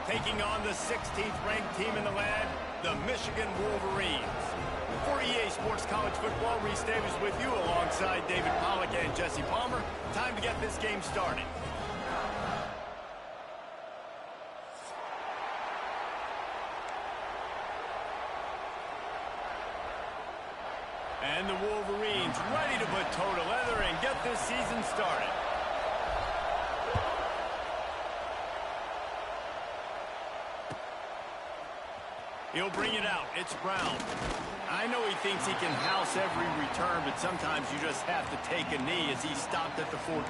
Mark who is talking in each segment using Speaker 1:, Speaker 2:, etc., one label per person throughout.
Speaker 1: taking on the 16th ranked team in the land, the Michigan Wolverines. For EA Sports College Football, Reese Davis with you alongside David Pollack and Jesse Palmer. Time to get this game started. And the Wolverines ready to put toe to leather and get this season started. He'll bring it out. It's Brown. I know he thinks he can house every return, but sometimes you just have to take a knee as he stopped at the 14.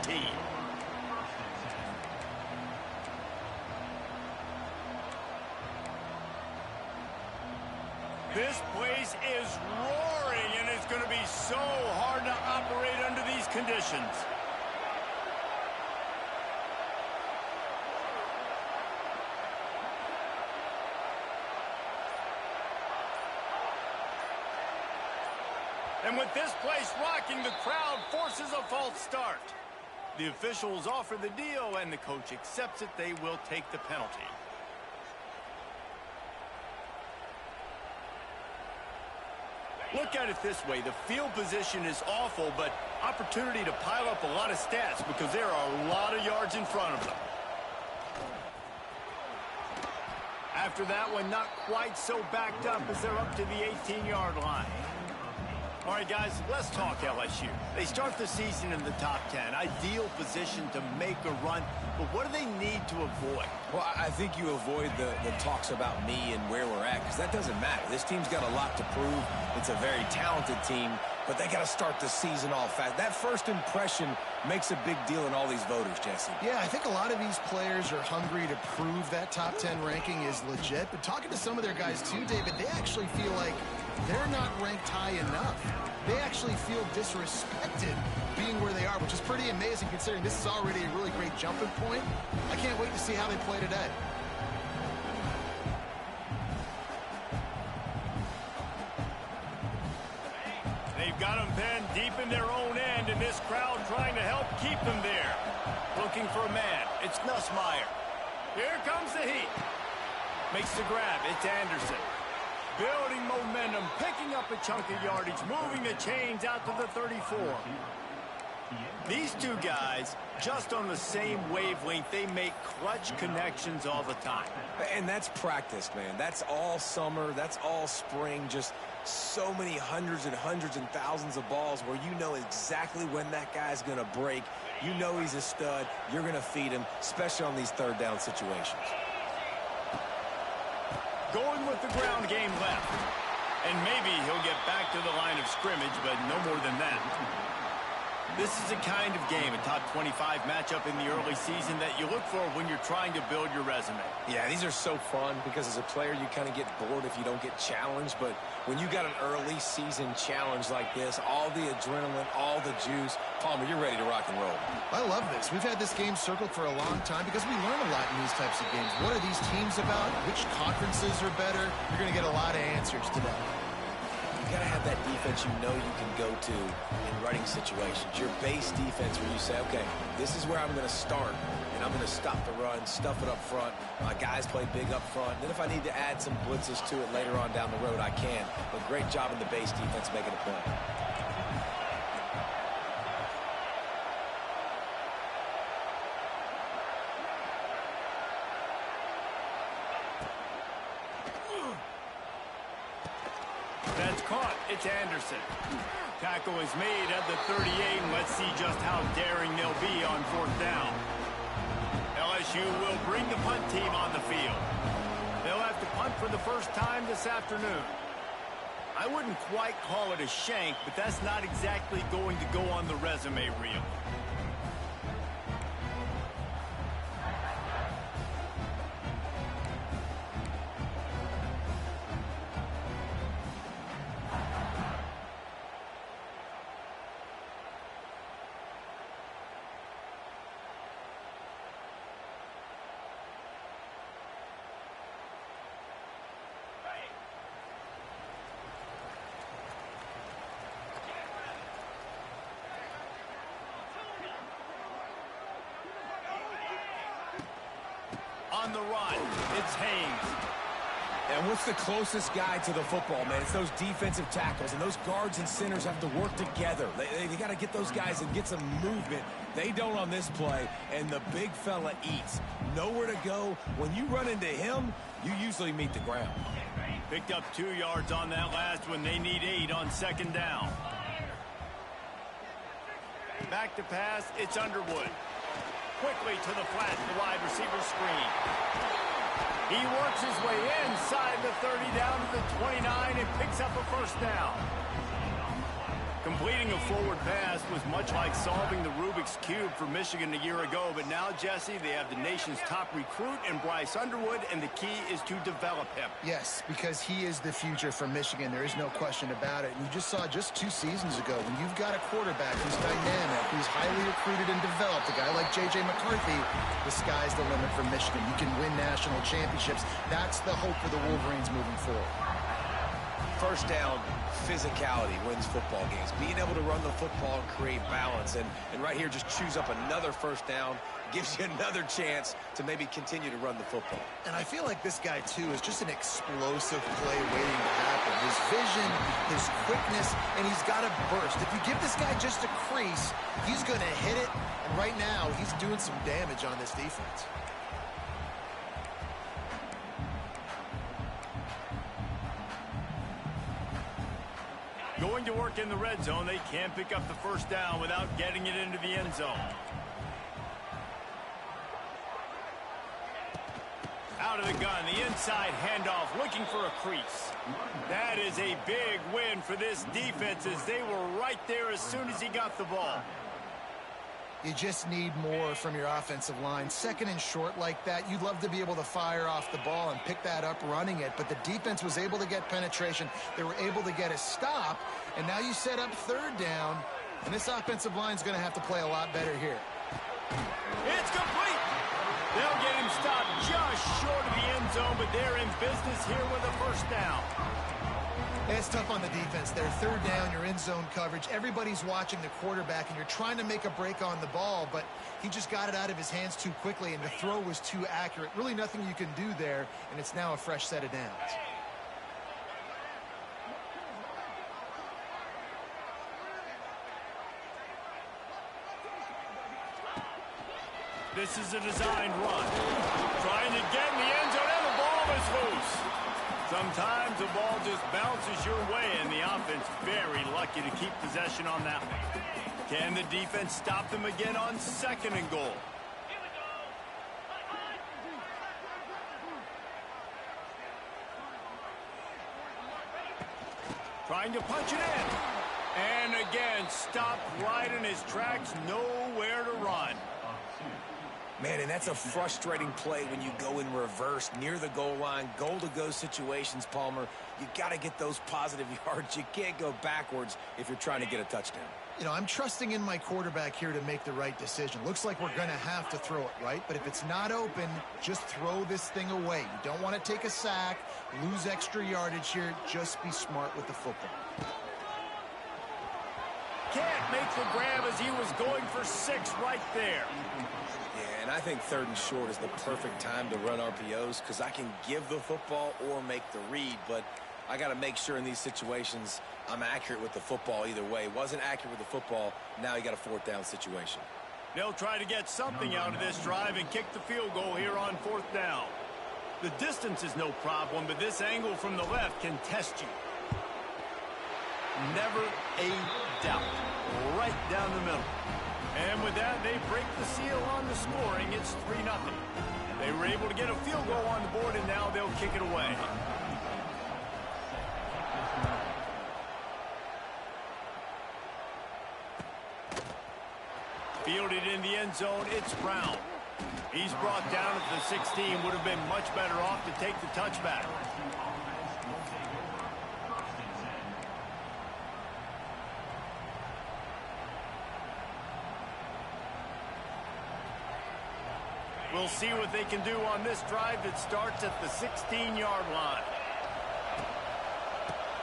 Speaker 1: This place is roaring, and it's going to be so hard to operate under these conditions. And with this place rocking, the crowd forces a false start. The officials offer the deal, and the coach accepts it. They will take the penalty. Look at it this way. The field position is awful, but opportunity to pile up a lot of stats because there are a lot of yards in front of them. After that one, not quite so backed up as they're up to the 18-yard line. All right, guys, let's talk LSU. They start the season in the top 10. Ideal position to make a run, but what do they need to avoid?
Speaker 2: Well, I think you avoid the talks about me and where we're at, because that doesn't matter. This team's got a lot to prove. It's a very talented team, but they got to start the season all fast. That first impression makes a big deal in all these voters, Jesse.
Speaker 3: Yeah, I think a lot of these players are hungry to prove that top 10 ranking is legit, but talking to some of their guys too, David, they actually feel like they're not ranked high enough. They actually feel disrespected being where they are, which is pretty amazing considering this is already a really great jumping point. I can't wait to see how they play today.
Speaker 1: They've got them pinned deep in their own end, and this crowd trying to help keep them there. Looking for a man. It's Nussmeier. Here comes the heat. Makes the grab. It's Anderson. Building momentum, picking up a chunk of yardage, moving the chains out to the 34. These two guys, just on the same wavelength, they make clutch connections all the time.
Speaker 2: And that's practice, man. That's all summer. That's all spring. Just so many hundreds and thousands of balls where you know exactly when that guy's going to break. You know he's a stud. You're going to feed him, especially on these third down situations.
Speaker 1: Going with the ground game left. And maybe he'll get back to the line of scrimmage, but no more than that. This is a kind of game, a top 25 matchup in the early season that you look for when you're trying to build your resume.
Speaker 2: Yeah, these are so fun because as a player you kind of get bored if you don't get challenged, but when you got an early season challenge like this, all the adrenaline, all the juice, Palmer, you're ready to rock and roll.
Speaker 3: I love this. We've had this game circled for a long time because we learn a lot in these types of games. What are these teams about? Which conferences are better? You're going to get a lot of answers today.
Speaker 2: You got to have that defense you know you can go to in running situations. Your base defense where you say, okay, this is where I'm going to start, and I'm going to stop the run, stuff it up front. My guys play big up front. Then if I need to add some blitzes to it later on down the road, I can. But great job in the base defense making a play.
Speaker 1: That's caught. It's Anderson. Tackle is made at the 38, and let's see just how daring they'll be on fourth down. LSU will bring the punt team on the field. They'll have to punt for the first time this afternoon. I wouldn't quite call it a shank, but that's not exactly going to go on the resume reel. on the run. It's Haynes.
Speaker 2: And what's the closest guy to the football, man? It's those defensive tackles, and those guards and centers have to work together. They got to get those guys and get some movement. They don't on this play, and the big fella eats. Nowhere to go. When you run into him, you usually meet the ground.
Speaker 1: Picked up 2 yards on that last one. They need 8 on second down. Back to pass, it's Underwood. Quickly to the flat, the wide receiver screen. He works his way inside the 30 down to the 29 and picks up a first down. Completing a forward pass was much like solving the Rubik's Cube for Michigan a year ago, but now, Jesse, they have the nation's top recruit in Bryce Underwood, and the key is to develop him.
Speaker 3: Yes, because he is the future for Michigan. There is no question about it. And you just saw just 2 seasons ago, when you've got a quarterback who's dynamic, who's highly recruited and developed, a guy like J.J. McCarthy, the sky's the limit for Michigan. You can win national championships. That's the hope for the Wolverines moving forward.
Speaker 2: First down, physicality wins football games. Being able to run the football and create balance. And right here, just choose up another first down, gives you another chance to maybe continue to run the football.
Speaker 3: And I feel like this guy, too, is just an explosive play waiting to happen. His vision, his quickness, and he's got a burst. If you give this guy just a crease, he's going to hit it. And right now, he's doing some damage on this defense.
Speaker 1: Going to work in the red zone, they can't pick up the first down without getting it into the end zone. Out of the gun, the inside handoff, looking for a crease. That is a big win for this defense, as they were right there as soon as he got the ball.
Speaker 3: You just need more from your offensive line. Second and short like that, you'd love to be able to fire off the ball and pick that up running it, but the defense was able to get penetration. They were able to get a stop, and now you set up third down, and this offensive line is going to have to play a lot better here.
Speaker 1: It's complete. They'll get him stopped just short of the end zone, but they're in business here with a first down.
Speaker 3: It's tough on the defense there. Third down, you're in zone coverage. Everybody's watching the quarterback, and you're trying to make a break on the ball, but he just got it out of his hands too quickly, and the throw was too accurate. Really nothing you can do there, and it's now a fresh set of downs.
Speaker 1: This is a designed run. Trying to get in the end zone, and the ball is loose. Sometimes the ball just bounces your way, and the offense very lucky to keep possession on that one. Can the defense stop them again on second and goal? Trying to punch it in. And again, stopped right in his tracks, nowhere to run.
Speaker 2: Man, and that's a frustrating play when you go in reverse near the goal line, goal-to-go situations, Palmer. You got to get those positive yards. You can't go backwards if you're trying to get a touchdown.
Speaker 3: You know, I'm trusting in my quarterback here to make the right decision. Looks like we're going to have to throw it, right? But if it's not open, just throw this thing away. You don't want to take a sack, lose extra yardage here. Just be smart with the football.
Speaker 1: Can't make the grab as he was going for 6 right there.
Speaker 2: Yeah, and I think third and short is the perfect time to run RPOs because I can give the football or make the read, but I got to make sure in these situations I'm accurate with the football either way. Wasn't accurate with the football, now you got a fourth down situation.
Speaker 1: They'll try to get something out of this drive and kick the field goal here on fourth down. The distance is no problem, but this angle from the left can test you. Never a doubt. Right down the middle. And with that, they break the seal on the scoring. It's 3-0. They were able to get a field goal on the board, and now they'll kick it away. Fielded in the end zone, it's Brown. He's brought down at the 16. Would have been much better off to take the touchback. We'll see what they can do on this drive that starts at the 16-yard line.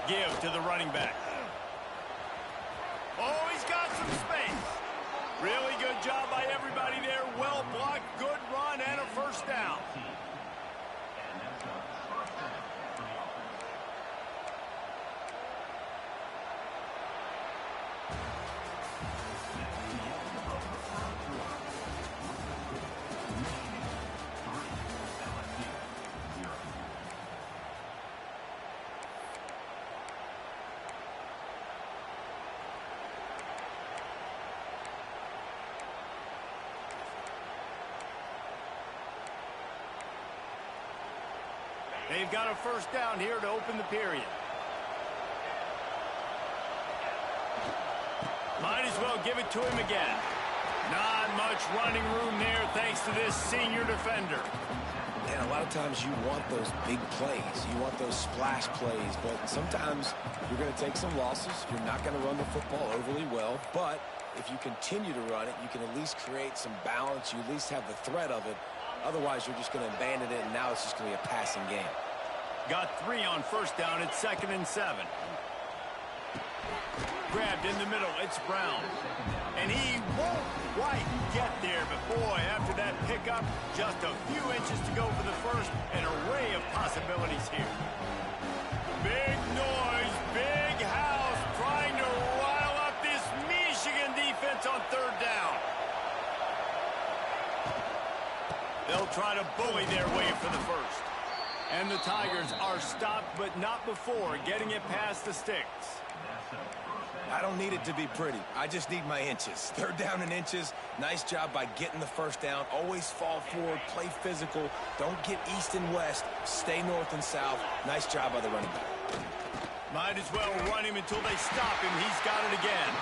Speaker 1: Give to the running back. Oh, he's got some space. Really good job by everybody there. Well blocked, good run, and a first down. They've got a first down here to open the period. Might as well give it to him again. Not much running room there thanks to this senior defender.
Speaker 2: And a lot of times you want those big plays. You want those splash plays. But sometimes you're going to take some losses. You're not going to run the football overly well. But if you continue to run it, you can at least create some balance. You at least have the threat of it. Otherwise, you're just going to abandon it, and now it's just going to be a passing game.
Speaker 1: Got 3 on first down. It's 2nd and 7. Grabbed in the middle. It's Brown. And he won't quite get there. But, boy, after that pickup, just a few inches to go for the first. An array of possibilities here. Big noise, big house, trying to rile up this Michigan defense on 3rd down. They'll try to bully their way for the first. And the Tigers are stopped, but not before getting it past the sticks.
Speaker 2: I don't need it to be pretty. I just need my inches. 3rd down and inches. Nice job by getting the first down. Always fall forward, play physical. Don't get east and west. Stay north and south. Nice job by the running back.
Speaker 1: Might as well run him until they stop him. He's got it again.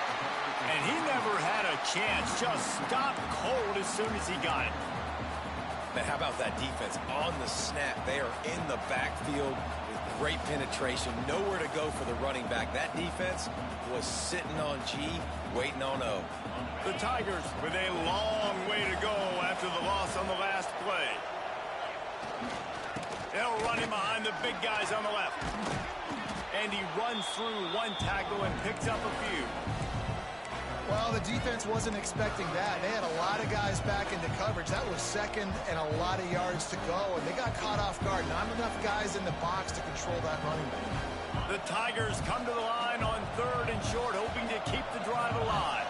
Speaker 1: And he never had a chance. Just stopped cold as soon as he got it.
Speaker 2: Man, how about that defense on the snap? They are in the backfield with great penetration. Nowhere to go for the running back. That defense was sitting on G, waiting on O.
Speaker 1: The Tigers with a long way to go after the loss on the last play. They'll run him behind the big guys on the left. And he runs through 1 tackle and picks up a few.
Speaker 3: Well, the defense wasn't expecting that. They had a lot of guys back into coverage. That was 2nd and a lot of yards to go, and they got caught off guard. Not enough guys in the box to control that running back.
Speaker 1: The Tigers come to the line on 3rd and short, hoping to keep the drive alive.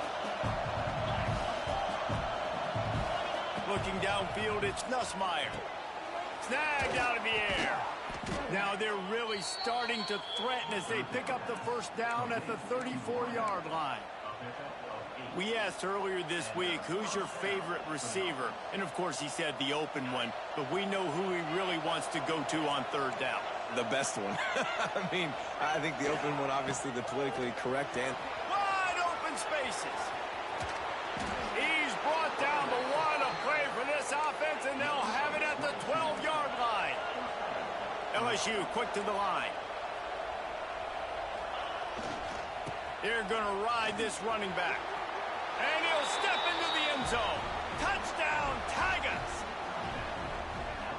Speaker 1: Looking downfield, it's Nussmeier. Snagged out of the air. Now they're really starting to threaten as they pick up the first down at the 34-yard line. We asked earlier this week, who's your favorite receiver? And, of course, he said the open one. But we know who he really wants to go to on 3rd down.
Speaker 2: The best one. I mean, I think the open one, obviously the politically correct and
Speaker 1: wide open spaces. He's brought down the one of play for this offense, and they'll have it at the 12-yard line. LSU quick to the line. They're going to ride this running back. And he'll step into the end zone. Touchdown, Tigers.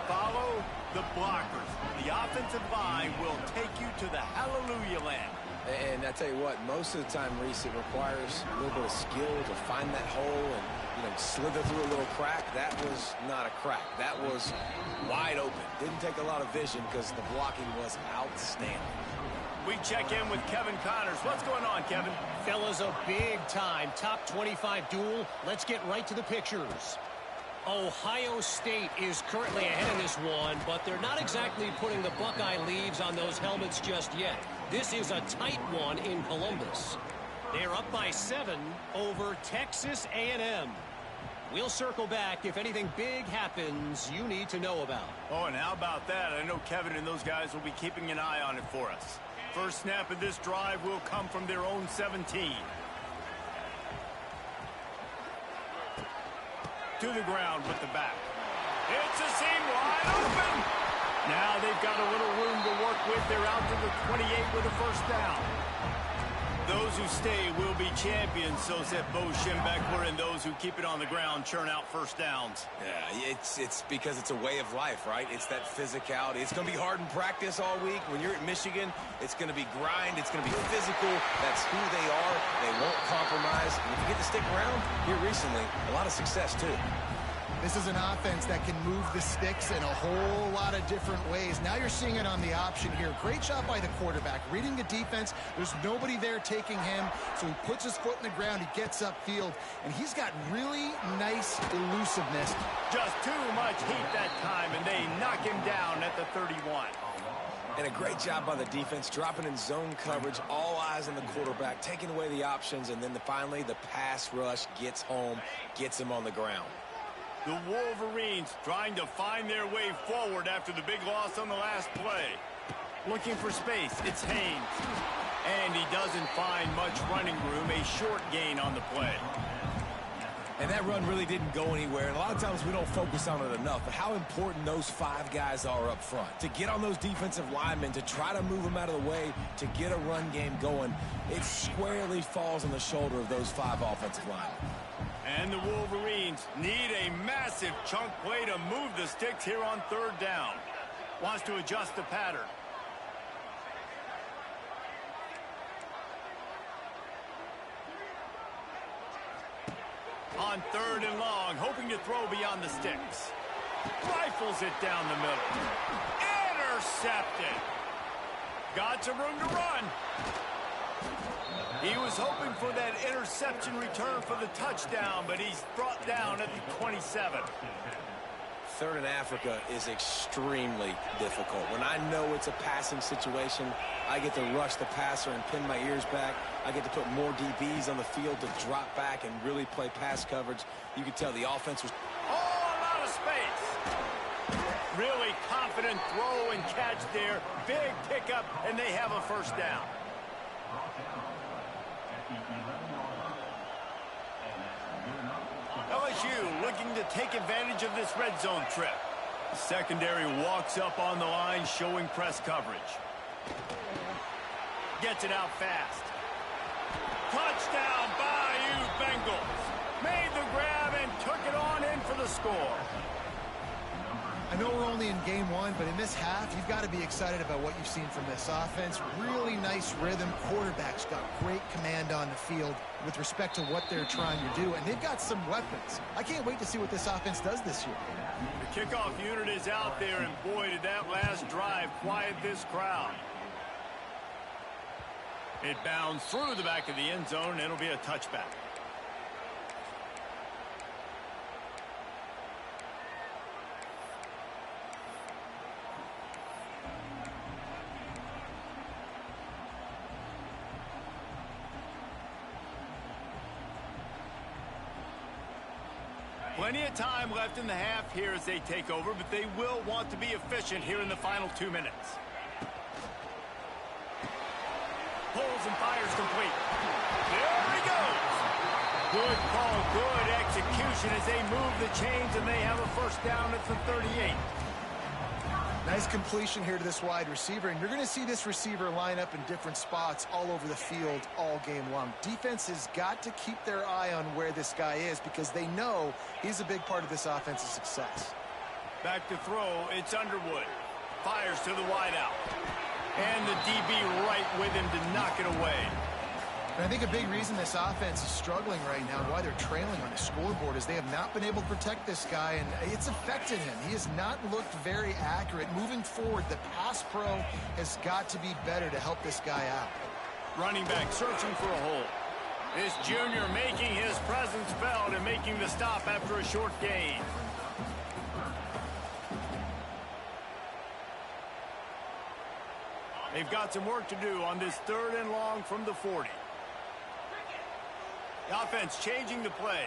Speaker 1: Follow the blockers. The offensive line will take you to the hallelujah land.
Speaker 2: I tell you what, most of the time, Reese, it requires a little bit of skill to find that hole and, slither through a little crack. That was not a crack. That was wide open. Didn't take a lot of vision because the blocking was outstanding.
Speaker 1: We check in with Kevin Connors. What's going on, Kevin?
Speaker 4: Fellas, a big-time top 25 duel. Let's get right to the pictures. Ohio State is currently ahead in this one, but they're not exactly putting the Buckeye leaves on those helmets just yet. This is a tight one in Columbus. They're up by 7 over Texas A&M. We'll circle back if anything big happens you need to know about.
Speaker 1: Oh, and how about that? I know Kevin and those guys will be keeping an eye on it for us. First snap of this drive will come from their own 17. To the ground with the back. It's a seam wide open. Now they've got a little room to work with. They're out to the 28 with a first down. Those who stay will be champions, so said Bo Schembechler, and those who keep it on the ground churn out first downs.
Speaker 2: Yeah, it's because it's a way of life, right? It's that physicality. It's going to be hard in practice all week. When you're at Michigan, it's going to be grind. It's going to be physical. That's who they are. They won't compromise. And if you get to stick around here recently, a lot of success, too.
Speaker 3: This is an offense that can move the sticks in a whole lot of different ways. Now you're seeing it on the option here. Great job by the quarterback. Reading the defense, there's nobody there taking him, so he puts his foot in the ground, he gets upfield, and he's got really nice elusiveness.
Speaker 1: Just too much heat that time, and they knock him down at the 31.
Speaker 2: And a great job by the defense, dropping in zone coverage, all eyes on the quarterback, taking away the options, and then finally the pass rush gets home, gets him on the ground.
Speaker 1: The Wolverines trying to find their way forward after the big loss on the last play. Looking for space, it's Haynes. And he doesn't find much running room, a short gain on the play.
Speaker 2: And that run really didn't go anywhere. And a lot of times we don't focus on it enough, but how important those 5 guys are up front. To get on those defensive linemen, to try to move them out of the way, to get a run game going, it squarely falls on the shoulder of those 5 offensive linemen.
Speaker 1: And the Wolverines need a massive chunk play to move the sticks here on 3rd down. Wants to adjust the pattern. On 3rd and long, hoping to throw beyond the sticks. Rifles it down the middle. Intercepted. Got some room to run. He was hoping for that interception return for the touchdown, but he's brought down at the 27.
Speaker 2: 3rd and Africa is extremely difficult. When I know it's a passing situation, I get to rush the passer and pin my ears back. I get to put more DBs on the field to drop back and really play pass coverage. You can tell the offense was...
Speaker 1: Oh, a lot of space. Really confident throw and catch there. Big pickup, and they have a 1st down. LSU looking to take advantage of this red zone trip. The secondary walks up on the line, showing press coverage. Gets it out fast. Touchdown, Bayou Bengals. Made the grab and took it on in for the score.
Speaker 3: I know we're only in game 1, but in this half, you've got to be excited about what you've seen from this offense. Really nice rhythm. Quarterback's got great command on the field with respect to what they're trying to do, and they've got some weapons. I can't wait to see what this offense does this year.
Speaker 1: The kickoff unit is out there, and boy, did that last drive quiet this crowd. It bounds through the back of the end zone, and it'll be a touchback. Plenty of time left in the half here as they take over, but they will want to be efficient here in the final 2 minutes. Pulls and fires complete. There he goes. Good call, good execution as they move the chains, and they have a 1st down at the 38.
Speaker 3: Nice completion here to this wide receiver, and you're going to see this receiver line up in different spots all over the field all game long. Defense has got to keep their eye on where this guy is because they know he's a big part of this offense's success.
Speaker 1: Back to throw, it's Underwood. Fires to the wideout. And the DB right with him to knock it away.
Speaker 3: And I think a big reason this offense is struggling right now and why they're trailing on the scoreboard is they have not been able to protect this guy, and it's affected him. He has not looked very accurate. Moving forward, the pass pro has got to be better to help this guy out.
Speaker 1: Running back searching for a hole. This junior making his presence felt and making the stop after a short gain. They've got some work to do on this 3rd and long from the 40. The offense changing the play.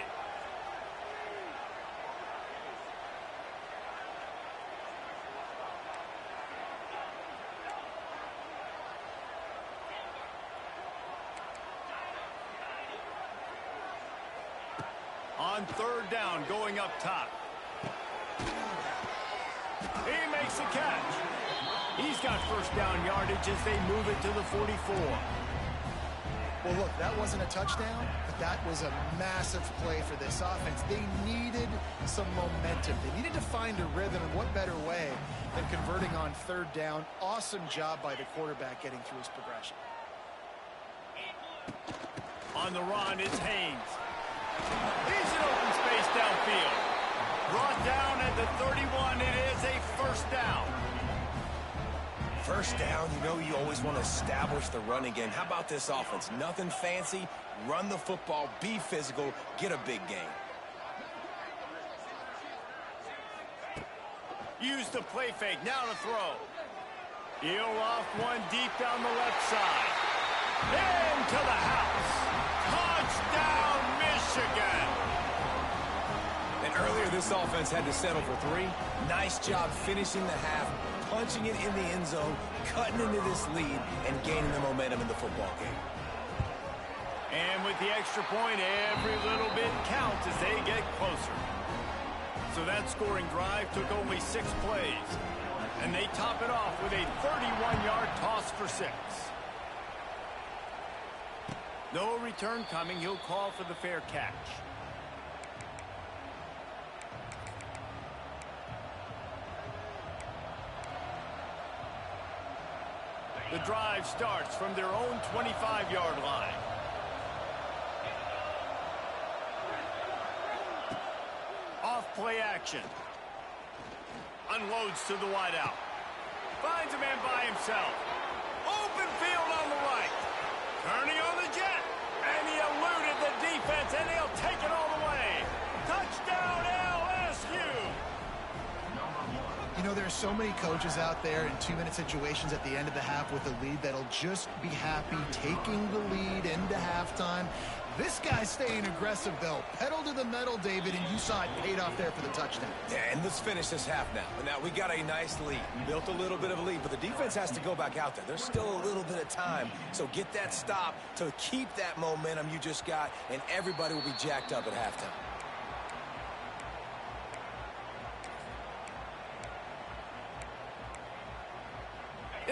Speaker 1: On 3rd down, going up top. He makes a catch. He's got 1st down yardage as they move it to the 44.
Speaker 3: Well, look, that wasn't a touchdown, but that was a massive play for this offense. They needed some momentum. They needed to find a rhythm, and what better way than converting on 3rd down. Awesome job by the quarterback getting through his progression.
Speaker 1: On the run, it's Haynes. He's in open space downfield. Brought down at the 31. It is a 1st down.
Speaker 2: 1st down, you know you always want to establish the running game. How about this offense? Nothing fancy. Run the football, be physical, get a big gain.
Speaker 1: Use the play fake, now to throw. He'll off one deep down the left side. Into the house. Touchdown, Michigan.
Speaker 2: An Earlier, this offense had to settle for 3. Nice job finishing the half, punching it in the end zone, cutting into this lead, and gaining the momentum in the football game.
Speaker 1: And with the extra point, every little bit counts as they get closer. So that scoring drive took only 6 plays. And they top it off with a 31-yard toss for 6. No return coming. He'll call for the fair catch. The drive starts from their own 25-yard line. Off play action. Unloads to the wideout. Finds a man by himself. Open field on the right. Turning on the jet. And he eluded the defense, and he'll take it all the way. Touchdown, LSU!
Speaker 3: You know, there are so many coaches out there in 2-minute situations at the end of the half with a lead that'll just be happy taking the lead into halftime. This guy's staying aggressive, though. Pedal to the metal, David, and you saw it paid off there for the touchdown.
Speaker 2: Yeah, and let's finish this half now. Now, we got a nice lead. Built a little bit of a lead, but the defense has to go back out there. There's still a little bit of time. So get that stop to keep that momentum you just got, and everybody will be jacked up at halftime.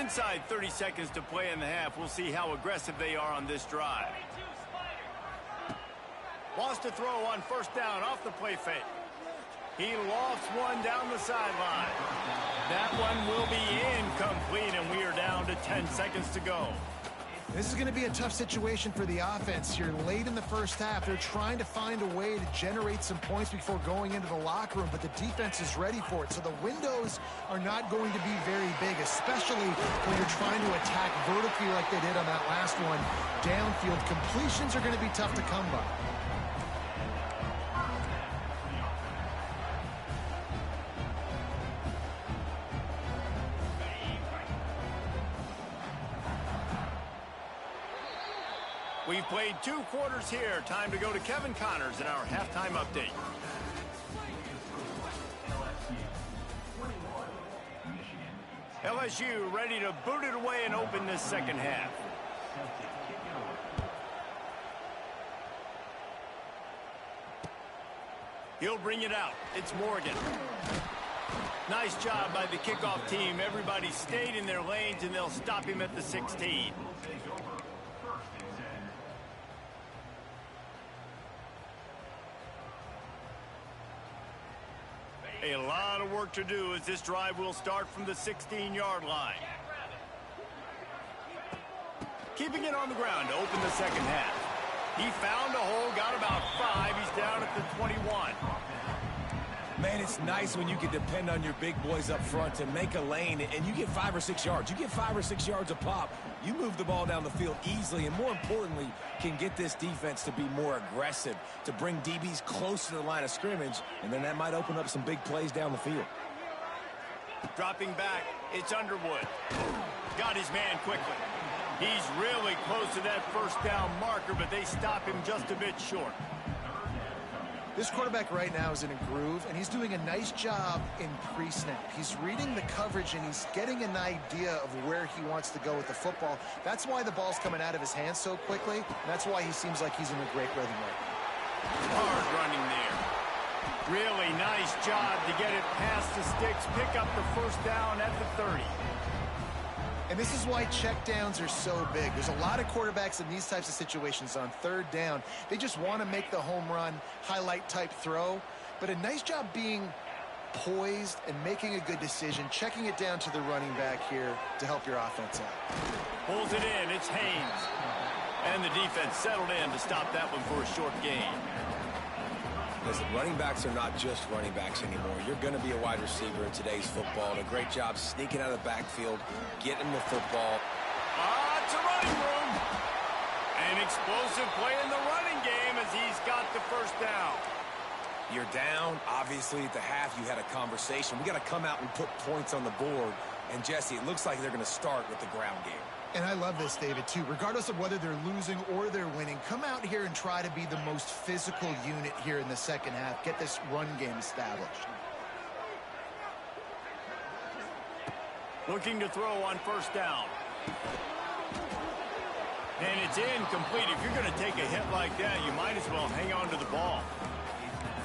Speaker 1: Inside 30 seconds to play in the half. We'll see how aggressive they are on this drive. Wants to throw on first down off the play fake. He lofts one down the sideline. That one will be incomplete, and we are down to 10 seconds to go.
Speaker 3: This is going to be a tough situation for the offense here. Late in the first half, they're trying to find a way to generate some points before going into the locker room, but the defense is ready for it. So the windows are not going to be very big, especially when you're trying to attack vertically like they did on that last one. Downfield completions are going to be tough to come by.
Speaker 1: We've played 2 quarters here. Time to go to Kevin Connors in our halftime update. LSU ready to boot it away and open this second half. He'll bring it out. It's Morgan. Nice job by the kickoff team. Everybody stayed in their lanes, and they'll stop him at the 16. A lot of work to do as this drive will start from the 16-yard line. Keeping it on the ground to open the second half. He found a hole, got about 5. He's down at the 21.
Speaker 2: Man, it's nice when you can depend on your big boys up front to make a lane, and you get 5 or 6 yards. You get 5 or 6 yards a pop. You move the ball down the field easily, and more importantly, can get this defense to be more aggressive, to bring DBs close to the line of scrimmage, and then that might open up some big plays down the field.
Speaker 1: Dropping back, it's Underwood. Got his man quickly. He's really close to that first down marker, but they stop him just a bit short.
Speaker 3: This quarterback right now is in a groove, and he's doing a nice job in pre-snap. He's reading the coverage, and he's getting an idea of where he wants to go with the football. That's why the ball's coming out of his hands so quickly, and that's why he seems like he's in a great rhythm right now.
Speaker 1: Hard running there. Really nice job to get it past the sticks, pick up the first down at the 30.
Speaker 3: And this is why checkdowns are so big. There's a lot of quarterbacks in these types of situations on third down. They just want to make the home run, highlight type throw. But a nice job being poised and making a good decision, checking it down to the running back here to help your offense out.
Speaker 1: Pulls it in. It's Haynes. And the defense settled in to stop that one for a short gain.
Speaker 2: Listen, running backs are not just running backs anymore. You're going to be a wide receiver in today's football. And a great job sneaking out of the backfield, getting the football.
Speaker 1: It's a running room. An explosive play in the running game as he's got the first down.
Speaker 2: You're down. Obviously, at the half, you had a conversation. We got to come out and put points on the board. And, Jesse, it looks like they're going to start with the ground game.
Speaker 3: And I love this, David, too. Regardless of whether they're losing or they're winning, come out here and try to be the most physical unit here in the second half. Get this run game established.
Speaker 1: Looking to throw on first down. And it's incomplete. If you're going to take a hit like that, you might as well hang on to the ball.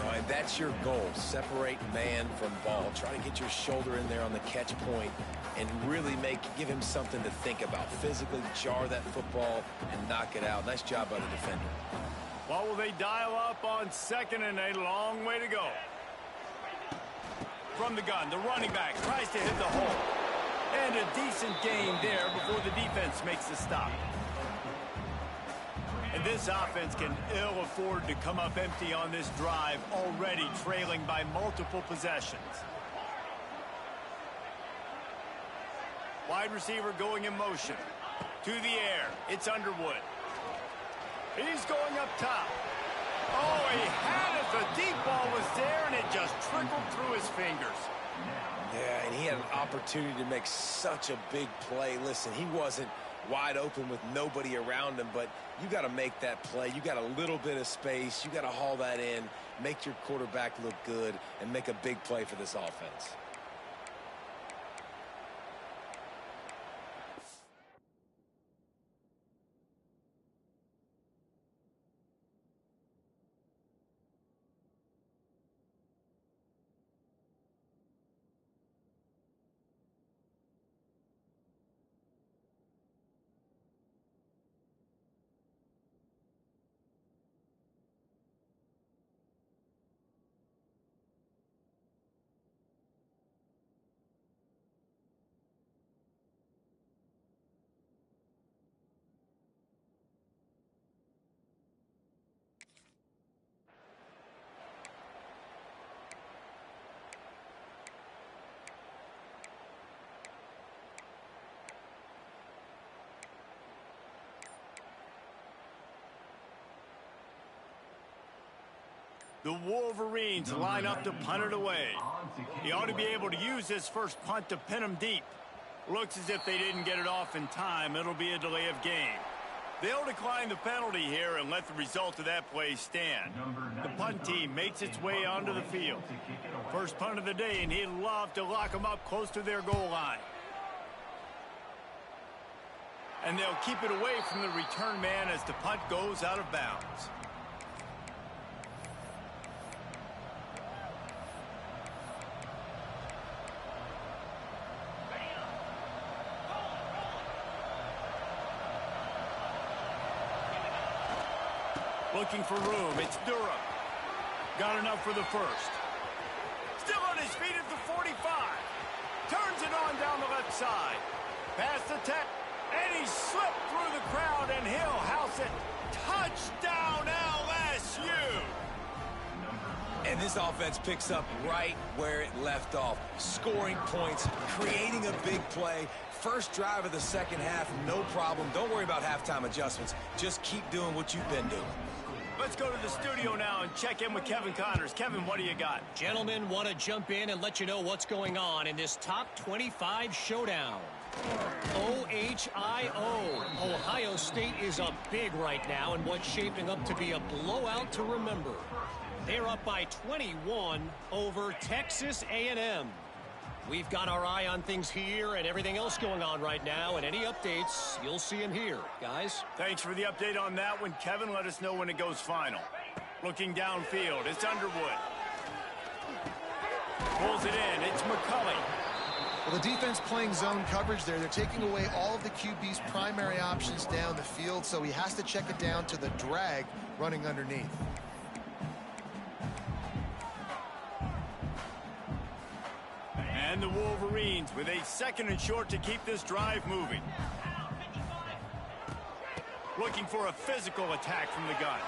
Speaker 2: All right, that's your goal. Separate man from ball. Try to get your shoulder in there on the catch point and really give him something to think about. Physically jar that football and knock it out. Nice job by the defender.
Speaker 1: Well, will they dial up on second and a long way to go? From the gun, the running back tries to hit the hole. And a decent gain there before the defense makes the stop. And this offense can ill afford to come up empty on this drive, already trailing by multiple possessions. Wide receiver going in motion. To the air. It's Underwood. He's going up top. Oh, he had it. The deep ball was there, and it just trickled through his fingers.
Speaker 2: Yeah, and he had an opportunity to make such a big play. Listen, he wasn't wide open with nobody around him, but you got to make that play. You got a little bit of space. You got to haul that in, make your quarterback look good, and make a big play for this offense.
Speaker 1: The Wolverines line up to punt it away. He ought to be able to use this first punt to pin them deep. Looks as if they didn't get it off in time. It'll be a delay of game. They'll decline the penalty here and let the result of that play stand. The punt team makes its way onto the field. First punt of the day, and he'd love to lock them up close to their goal line. And they'll keep it away from the return man as the punt goes out of bounds. Looking for room. It's Durham. Got enough for the first. Still on his feet at the 45. Turns it on down the left side. Past the 10. And he slipped through the crowd, and he'll house it. Touchdown, LSU!
Speaker 2: And this offense picks up right where it left off. Scoring points, creating a big play. First drive of the second half, no problem. Don't worry about halftime adjustments. Just keep doing what you've been doing.
Speaker 1: Let's go to the studio now and check in with Kevin Connors. Kevin, what do you got?
Speaker 4: Gentlemen, want to jump in and let you know what's going on in this top 25 showdown. OHIO. Ohio State is up big right now in what's shaping up to be a blowout to remember. They're up by 21 over Texas A&M. We've got our eye on things here and everything else going on right now, and any updates, you'll see them here. Guys?
Speaker 1: Thanks for the update on that one, Kevin. Let us know when it goes final. Looking downfield, it's Underwood. Pulls it in, it's McCulley.
Speaker 3: Well, the defense playing zone coverage there. They're taking away all of the QB's primary options down the field, so he has to check it down to the drag running underneath.
Speaker 1: And the Wolverines with a second and short to keep this drive moving. Looking for a physical attack from the gun.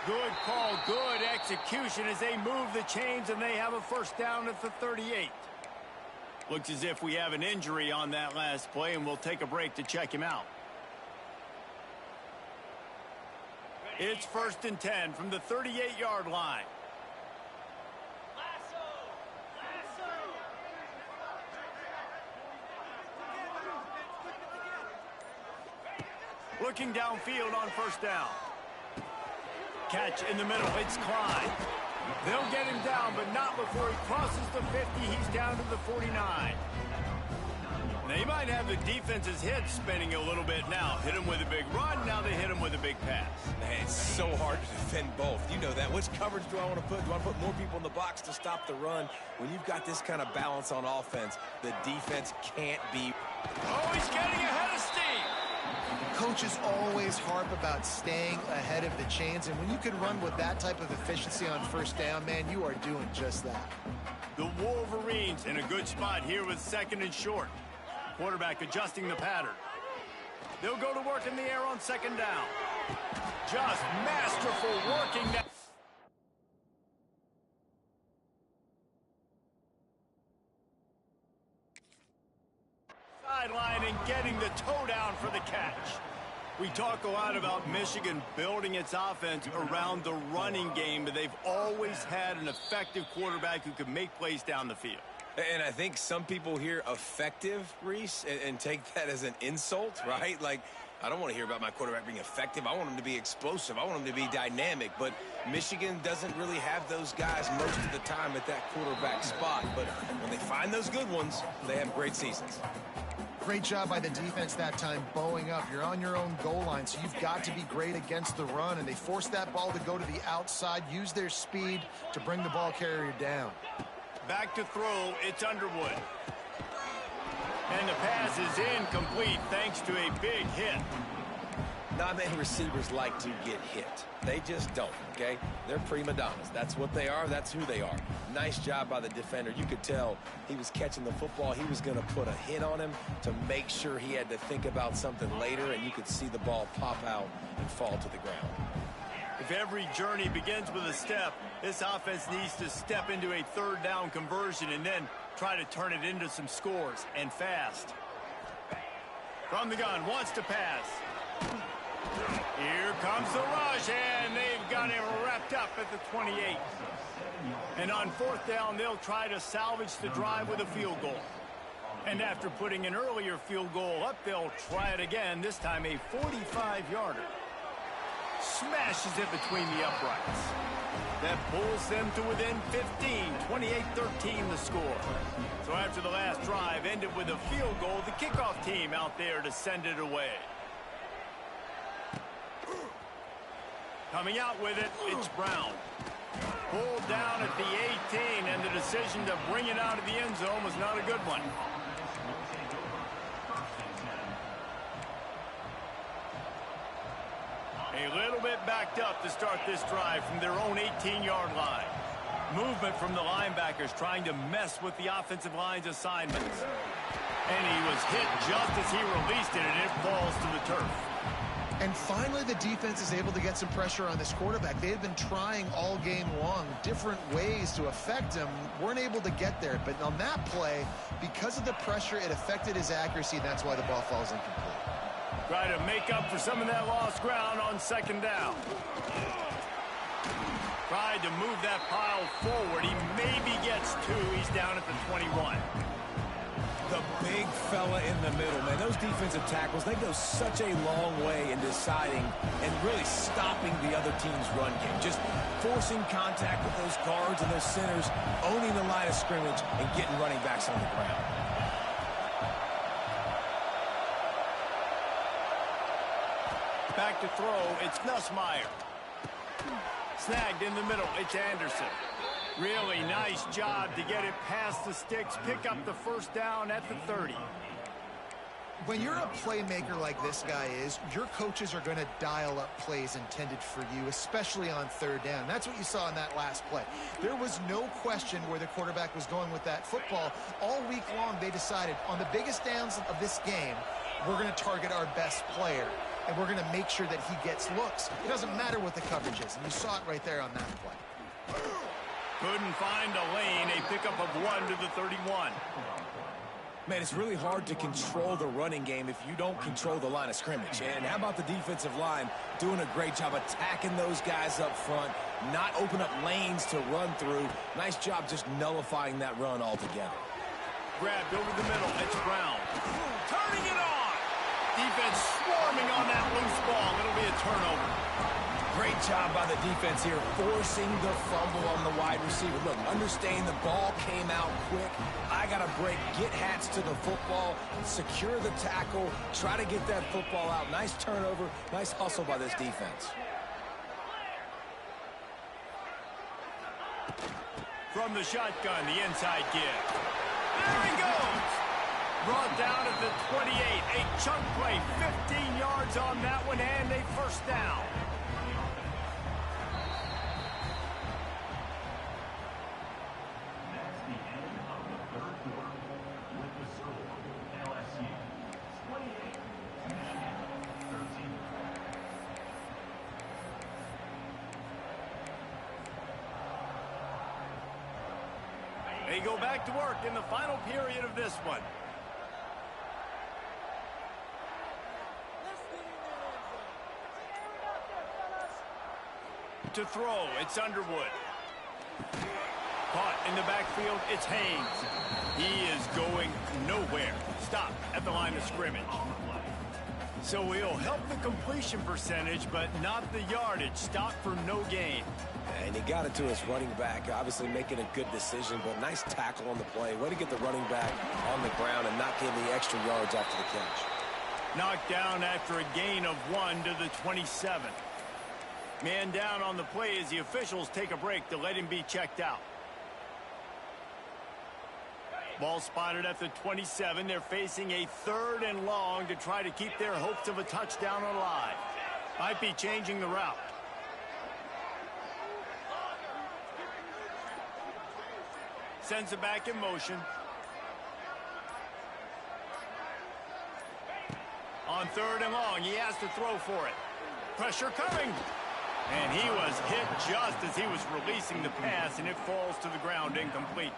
Speaker 1: Good call, good execution as they move the chains, and they have a first down at the 38. Looks as if we have an injury on that last play, and we'll take a break to check him out. It's first and 10 from the 38-yard line. Looking downfield on first down. Catch in the middle. It's Clyde. They'll get him down, but not before he crosses the 50. He's down to the 49. They might have the defense's head spinning a little bit now. Hit him with a big run, now they hit him with a big pass.
Speaker 2: Man, it's so hard to defend both. You know that. Which coverage do I want to put? Do I put more people in the box to stop the run? When you've got this kind of balance on offense, the defense can't be...
Speaker 1: Oh, he's getting ahead of steam.
Speaker 3: Coaches always harp about staying ahead of the chains, and when you can run with that type of efficiency on first down, man, you are doing just that.
Speaker 1: The Wolverines in a good spot here with second and short. Quarterback adjusting the pattern. They'll go to work in the air on second down. Just masterful working that. Sideline and getting the toe down for the catch. We talk a lot about Michigan building its offense around the running game, but they've always had an effective quarterback who could make plays down the field.
Speaker 2: And I think some people hear effective, Reese, and take that as an insult, right? Like, I don't want to hear about my quarterback being effective. I want him to be explosive. I want him to be dynamic. But Michigan doesn't really have those guys most of the time at that quarterback spot. But when they find those good ones, they have great seasons.
Speaker 3: Great job by the defense that time, bowing up. You're on your own goal line, so you've got to be great against the run. And they forced that ball to go to the outside, use their speed to bring the ball carrier down.
Speaker 1: Back to throw, it's Underwood. And the pass is incomplete thanks to a big hit.
Speaker 2: Not many receivers like to get hit. They just don't, okay? They're prima donnas. That's what they are. That's who they are. Nice job by the defender. You could tell he was catching the football. He was going to put a hit on him to make sure he had to think about something later, and you could see the ball pop out and fall to the ground.
Speaker 1: If every journey begins with a step, this offense needs to step into a third down conversion and then try to turn it into some scores, and fast. From the gun, wants to pass. Here comes the rush, and they've got him wrapped up at the 28. And on fourth down, they'll try to salvage the drive with a field goal. And after putting an earlier field goal up, they'll try it again, this time a 45-yarder. Smashes it between the uprights. That pulls them to within 15, 28-13 the score. So after the last drive ended with a field goal, the kickoff team out there to send it away. Coming out with it, it's Brown. Pulled down at the 18, and the decision to bring it out of the end zone was not a good one. A little bit backed up to start this drive from their own 18-yard line. Movement from the linebackers trying to mess with the offensive line's assignments. And he was hit just as he released it, and it falls to the turf.
Speaker 3: And finally, the defense is able to get some pressure on this quarterback. They had been trying all game long different ways to affect him. Weren't able to get there. But on that play, because of the pressure, it affected his accuracy. That's why the ball falls incomplete.
Speaker 1: Try to make up for some of that lost ground on second down. Tried to move that pile forward. He maybe gets two. He's down at the 21.
Speaker 2: The big fella in the middle, man. Those defensive tackles, they go such a long way in deciding and really stopping the other team's run game. Just forcing contact with those guards and those centers, owning the line of scrimmage, and getting running backs on the ground.
Speaker 1: Back to throw, it's Nussmeier. Snagged in the middle, it's Anderson. Really nice job to get it past the sticks, pick up the first down at the 30.
Speaker 3: When you're a playmaker like this guy is, your coaches are going to dial up plays intended for you, especially on third down. That's what you saw in that last play. There was no question where the quarterback was going with that football. All week long, they decided on the biggest downs of this game, we're going to target our best player, and we're going to make sure that he gets looks. It doesn't matter what the coverage is, and you saw it right there on that play.
Speaker 1: Couldn't find a lane, a pickup of 1 to the 31.
Speaker 2: Man, it's really hard to control the running game if you don't control the line of scrimmage. And how about the defensive line doing a great job attacking those guys up front, not open up lanes to run through. Nice job just nullifying that run altogether.
Speaker 1: Grabbed over the middle, it's Brown. Turning it on! Defense swarming on that loose ball. It'll be a turnover.
Speaker 2: Great job by the defense here, forcing the fumble on the wide receiver. Look, understand the ball came out quick. I got to break, get hats to the football, secure the tackle, try to get that football out. Nice turnover, nice hustle by this defense.
Speaker 1: From the shotgun, the inside give. There he goes. Brought down at the 28. A chunk play, 15 yards on that one, and a first down. They go back to work in the final period of this one. To throw, it's Underwood. Caught in the backfield, it's Haynes. He is going nowhere. Stop at the line of scrimmage. So he'll help the completion percentage, but not the yardage. Stop for no gain.
Speaker 2: And he got it to his running back, obviously making a good decision, but nice tackle on the play. Way to get the running back on the ground and not getting the extra yards after the catch.
Speaker 1: Knocked down after a gain of 1 to the 27. Man down on the play as the officials take a break to let him be checked out. Ball spotted at the 27. They're facing a 3rd and long to try to keep their hopes of a touchdown alive. Might be changing the route. Sends it back in motion. On 3rd and long, he has to throw for it. Pressure coming. And he was hit just as he was releasing the pass, and it falls to the ground incomplete.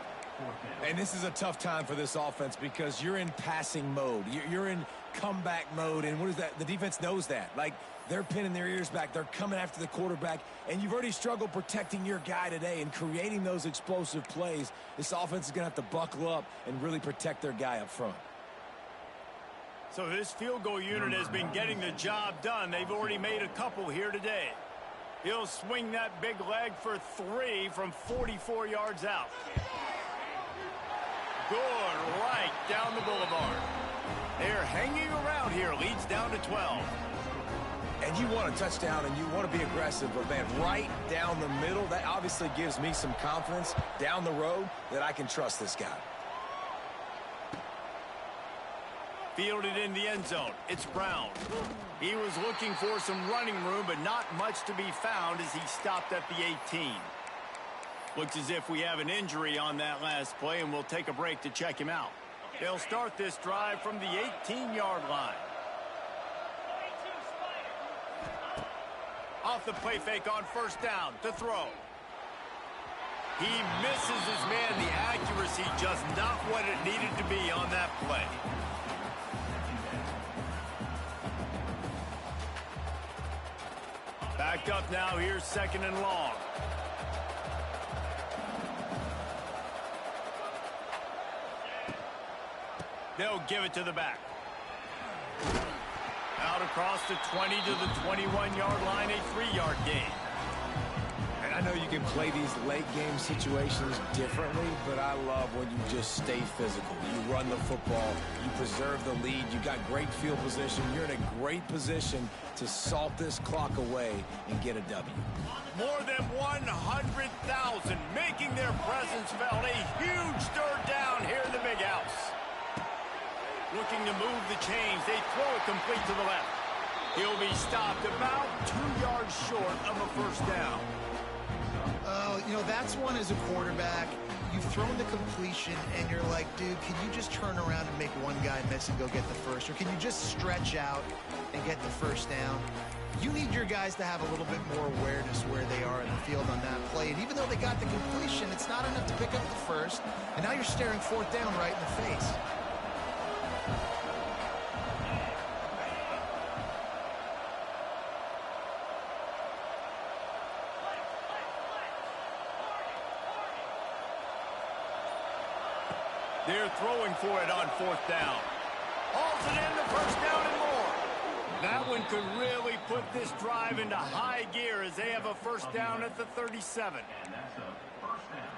Speaker 2: And this is a tough time for this offense because you're in passing mode. You're in comeback mode, and what is that? The defense knows that. Like, they're pinning their ears back. They're coming after the quarterback, and you've already struggled protecting your guy today and creating those explosive plays. This offense is going to have to buckle up and really protect their guy up front.
Speaker 1: So this field goal unit has been getting the job done. They've already made a couple here today. He'll swing that big leg for 3 from 44 yards out. Good right down the boulevard. They're hanging around here. Leads down to 12.
Speaker 2: And you want a touchdown and you want to be aggressive, but man, right down the middle, that obviously gives me some confidence down the road that I can trust this guy.
Speaker 1: Fielded in the end zone. It's Brown. He was looking for some running room, but not much to be found as he stopped at the 18. Looks as if we have an injury on that last play, and we'll take a break to check him out. They'll start this drive from the 18-yard line. Off the play fake on 1st down to throw. He misses his man. The accuracy just not what it needed to be on that play. Backed up now. Here's 2nd and long. They'll give it to the back. Out across the 20 to the 21-yard line, a 3-yard gain.
Speaker 2: And I know you can play these late game situations differently, but I love when you just stay physical. You run the football, you preserve the lead, you got great field position, you're in a great position to salt this clock away and get a W.
Speaker 1: More than 100,000 making their presence felt. A huge 3rd down here in the big house. Looking to move the chains. They throw it complete to the left. He'll be stopped about 2 yards short of a 1st down.
Speaker 3: You know, that's one as a quarterback. You've thrown the completion, and you're like, dude, can you just turn around and make one guy miss and go get the first? Or can you just stretch out and get the 1st down? You need your guys to have a little bit more awareness where they are in the field on that play. And even though they got the completion, it's not enough to pick up the 1st. And now you're staring 4th down right in the face.
Speaker 1: They're throwing for it on 4th down. Hauls it in the 1st down and more. That one could really put this drive into high gear as they have a first down at the 37.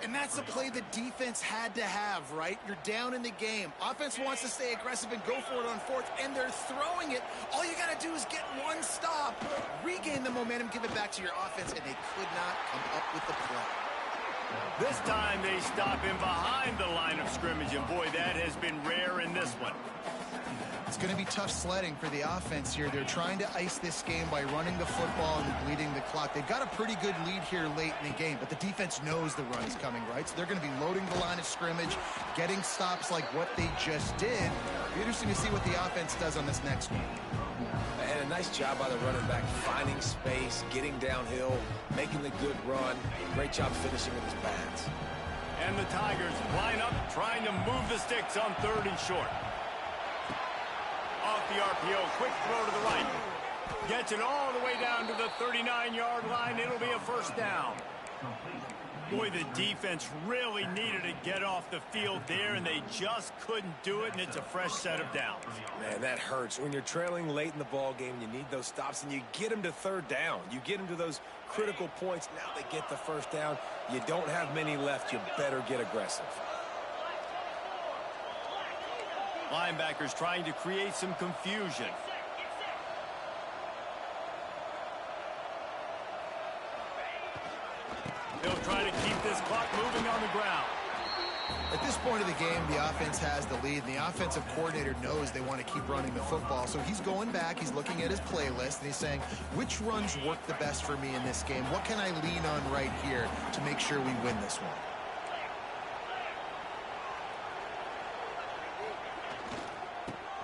Speaker 3: And that's a play the defense had to have, right? You're down in the game. Offense wants to stay aggressive and go for it on fourth, and they're throwing it. All you got to do is get one stop, regain the momentum, give it back to your offense, and they could not come up with the play.
Speaker 1: This time they stop him behind the line of scrimmage, and boy, that has been rare in this one.
Speaker 3: It's going to be tough sledding for the offense here. They're trying to ice this game by running the football and bleeding the clock. They've got a pretty good lead here late in the game, but the defense knows the run is coming, right? So they're going to be loading the line of scrimmage, getting stops like what they just did. It'll be interesting to see what the offense does on this next one.
Speaker 2: And a nice job by the running back, finding space, getting downhill, making the good run. Great job finishing with his pads.
Speaker 1: And the Tigers line up, trying to move the sticks on 3rd and short. Off the RPO, quick throw to the right. Gets it all the way down to the 39-yard line. It'll be a first down. Boy, the defense really needed to get off the field there, and they just couldn't do it, and it's a fresh set of downs.
Speaker 2: Man, that hurts. When you're trailing late in the ball game, you need those stops, and you get them to 3rd down. You get them to those critical points. Now they get the first down. You don't have many left. You better get aggressive.
Speaker 1: Linebackers trying to create some confusion. They'll try to keep this clock moving on the ground.
Speaker 3: At this point of the game, the offense has the lead, and the offensive coordinator knows they want to keep running the football. So he's going back, he's looking at his playlist, and he's saying, which runs work the best for me in this game? What can I lean on right here to make sure we win this one?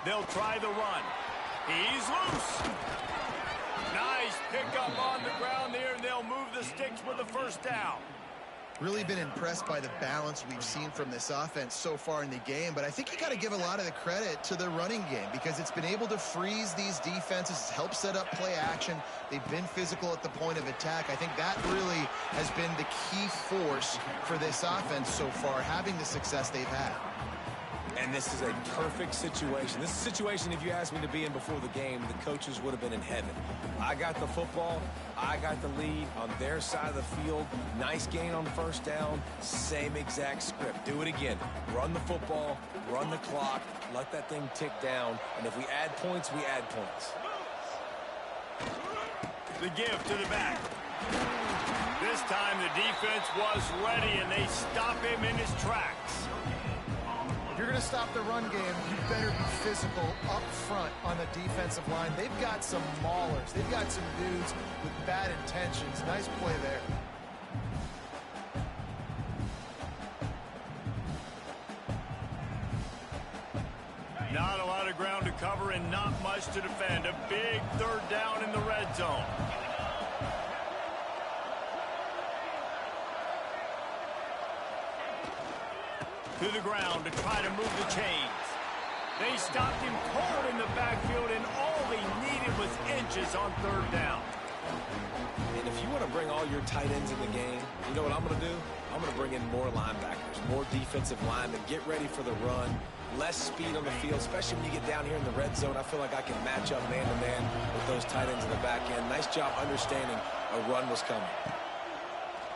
Speaker 1: They'll try the run. He's loose. Nice pickup on the ground there, and they'll move the sticks with the first down.
Speaker 3: Really been impressed by the balance we've seen from this offense so far in the game, but I think you got to give a lot of the credit to the running game because it's been able to freeze these defenses, help set up play action. They've been physical at the point of attack. I think that really has been the key force for this offense so far, having the success they've had.
Speaker 2: And this is a perfect situation. This is a situation, if you asked me to be in before the game, the coaches would have been in heaven. I got the football. I got the lead on their side of the field. Nice gain on first down. Same exact script. Do it again. Run the football, run the clock, let that thing tick down. And if we add points, we add points.
Speaker 1: The give to the back. This time the defense was ready, and they stop him in his tracks.
Speaker 3: If you're going to stop the run game, you better be physical up front on the defensive line. They've got some maulers. They've got some dudes with bad intentions. Nice play there.
Speaker 1: Not a lot of ground to cover and not much to defend. A big 3rd down in the red zone. To the ground to try to move the chains. They stopped him cold in the backfield, and all they needed was inches on 3rd down.
Speaker 2: And if you want to bring all your tight ends in the game, you know what I'm going to do? I'm going to bring in more linebackers, more defensive linemen, get ready for the run, less speed on the field, especially when you get down here in the red zone. I feel like I can match up man-to-man with those tight ends in the back end. Nice job understanding a run was coming.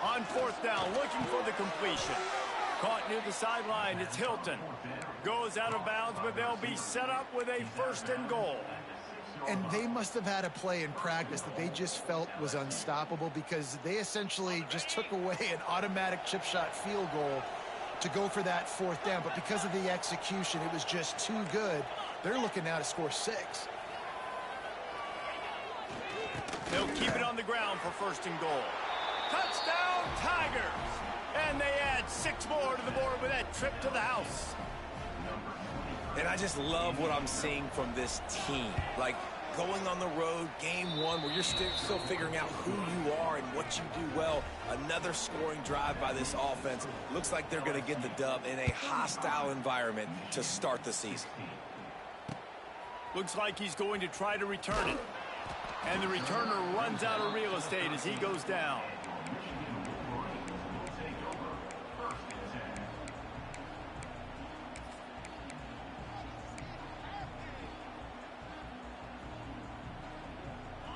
Speaker 1: On 4th down, looking for the completion. Caught near the sideline, it's Hilton. Goes out of bounds, but they'll be set up with a 1st and goal.
Speaker 3: And they must have had a play in practice that they just felt was unstoppable because they essentially just took away an automatic chip shot field goal to go for that 4th down. But because of the execution, it was just too good. They're looking now to score 6.
Speaker 1: They'll keep it on the ground for 1st and goal. Touchdown, Tigers! And they add 6 more to the board with that trip to the house.
Speaker 2: And I just love what I'm seeing from this team. Like, going on the road, game 1, where you're still figuring out who you are and what you do well. Another scoring drive by this offense. Looks like they're going to get the dub in a hostile environment to start the season.
Speaker 1: Looks like he's going to try to return it. And the returner runs out of real estate as he goes down.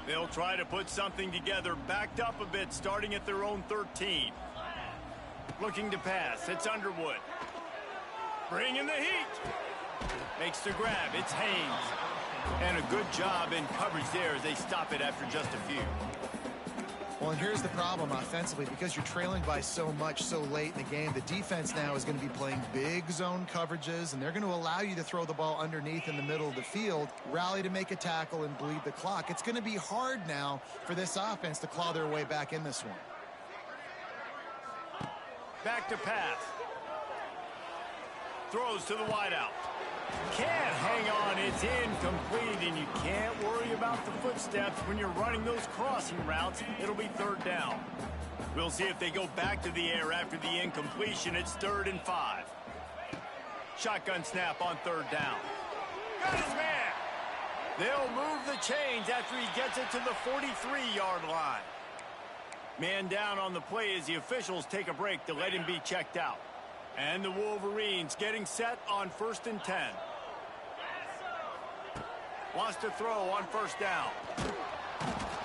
Speaker 1: They'll try to put something together, backed up a bit, starting at their own 13. Looking to pass. It's Underwood. Bringing the heat. Makes the grab. It's Haynes. And a good job in coverage there as they stop it after just a few.
Speaker 3: Well, and here's the problem offensively. Because you're trailing by so much so late in the game, the defense now is going to be playing big zone coverages, and they're going to allow you to throw the ball underneath in the middle of the field, rally to make a tackle, and bleed the clock. It's going to be hard now for this offense to claw their way back in this one.
Speaker 1: Back to pass. Throws to the wideout. Can't hang on, it's incomplete, and you can't worry about the footsteps when you're running those crossing routes. It'll be third down. We'll see if they go back to the air after the incompletion. It's 3rd and 5. Shotgun snap on 3rd down. Got his man. They'll move the chains after he gets it to the 43-yard line. Man down on the play as the officials take a break to let him be checked out. And the Wolverines getting set on 1st and 10. Wants to throw on 1st down.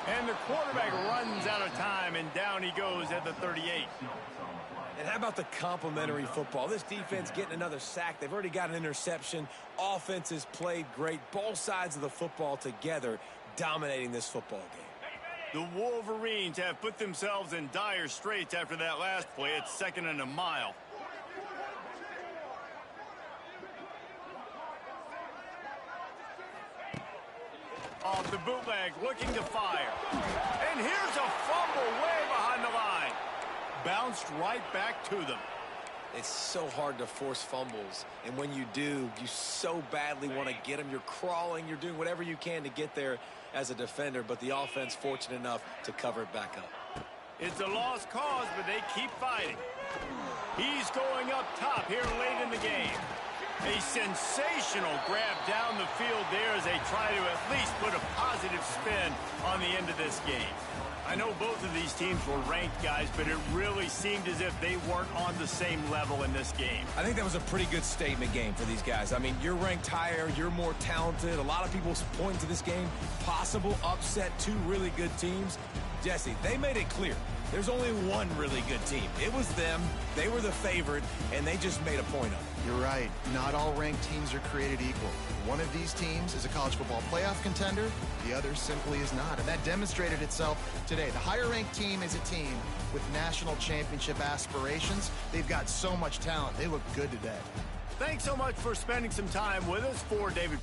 Speaker 1: And the quarterback runs out of time, and down he goes at the 38.
Speaker 2: And how about the complimentary football? This defense getting another sack. They've already got an interception. Offense has played great. Both sides of the football together dominating this football game.
Speaker 1: The Wolverines have put themselves in dire straits after that last play. It's 2nd and a mile. Off the bootleg, looking to fire. And here's a fumble way behind the line. Bounced right back to them.
Speaker 2: It's so hard to force fumbles, and when you do, you so badly want to get them. You're crawling, you're doing whatever you can to get there as a defender, but the offense fortunate enough to cover it back up.
Speaker 1: It's a lost cause, but they keep fighting. He's going up top here late in the game. A sensational grab down the field there as they try to at least put a positive spin on the end of this game. I know both of these teams were ranked, guys, but it really seemed as if they weren't on the same level in this game.
Speaker 2: I think that was a pretty good statement game for these guys. I mean, you're ranked higher, you're more talented. A lot of people point to this game, possible upset, 2 really good teams. Jesse, they made it clear. There's only one really good team. It was them. They were the favorite, and they just made a point of it.
Speaker 3: You're right. Not all ranked teams are created equal. One of these teams is a college football playoff contender. The other simply is not. And that demonstrated itself today. The higher-ranked team is a team with national championship aspirations. They've got so much talent. They look good today.
Speaker 1: Thanks so much for spending some time with us. For David